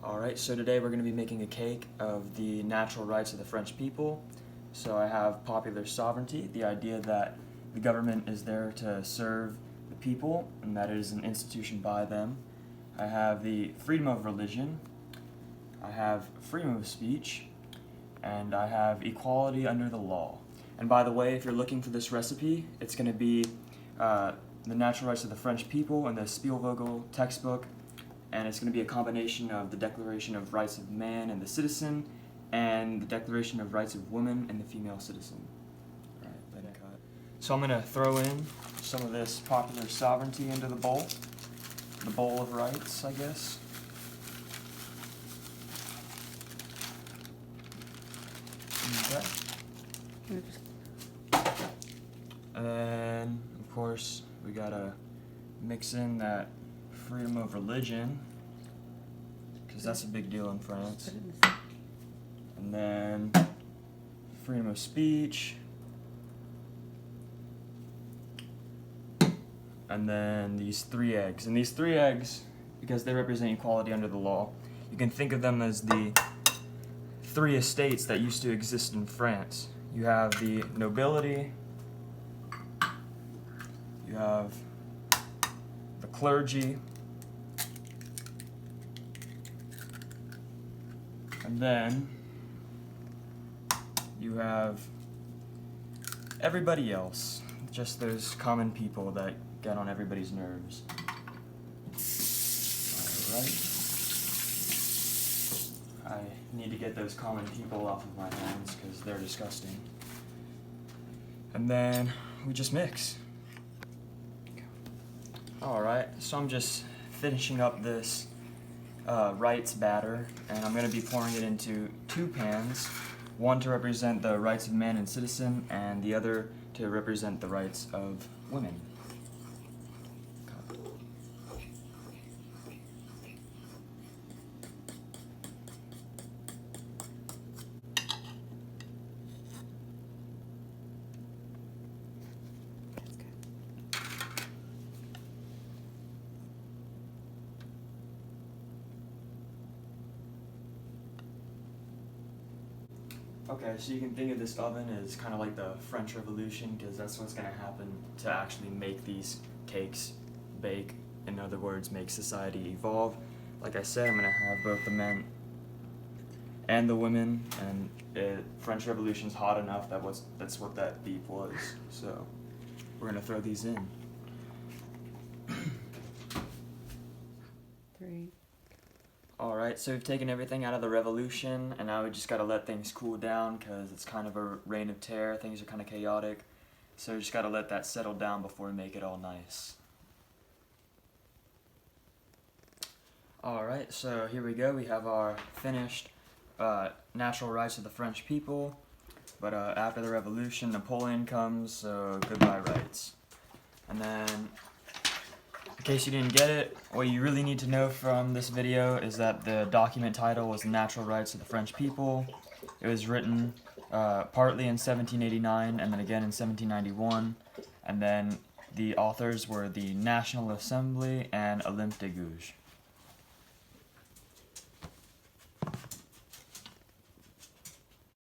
Alright, so today we're going to be making a cake of the natural rights of the French people. So I have popular sovereignty, the idea that the government is there to serve the people and that it is an institution by them. I have the freedom of religion, I have freedom of speech, and I have equality under the law. And by the way, if you're looking for this recipe, it's going to be the natural rights of the French people in the Spielvogel textbook. And it's going to be a combination of the Declaration of Rights of Man and the Citizen and the Declaration of Rights of Woman and the Female Citizen. Alright, let it cut. So I'm going to throw in some of this popular sovereignty into the bowl of rights, I guess. Okay. And then, of course, we got to mix in that freedom of religion, because that's a big deal in France. And then freedom of speech. And then these 3 eggs. And these 3 eggs, because they represent equality under the law, you can think of them as the 3 estates that used to exist in France. You have the nobility, you have the clergy, and then you have everybody else, just those common people that get on everybody's nerves. Alright. I need to get those common people off of my hands because they're disgusting. And then we just mix. Alright, so I'm just finishing up this rights batter, and I'm going to be pouring it into 2 pans, one to represent the rights of man and citizen, and the other to represent the rights of women. Okay, so you can think of this oven as kind of like the French Revolution, because that's what's going to happen to actually make these cakes bake. In other words, make society evolve. Like I said, I'm going to have both the men and the women, and French Revolution's hot enough that that's what that beep was. So we're going to throw these in. 3. Alright, so we've taken everything out of the revolution, and now we just gotta let things cool down because it's kind of a reign of terror. Things are kind of chaotic. So we just gotta let that settle down before we make it all nice. Alright, so here we go. We have our finished natural rights of the French people. But after the revolution, Napoleon comes, so goodbye rights. And then, in case you didn't get it, what you really need to know from this video is that the document title was The Natural Rights of the French People. It was written partly in 1789 and then again in 1791, and then the authors were the National Assembly and Olympe de Gouges.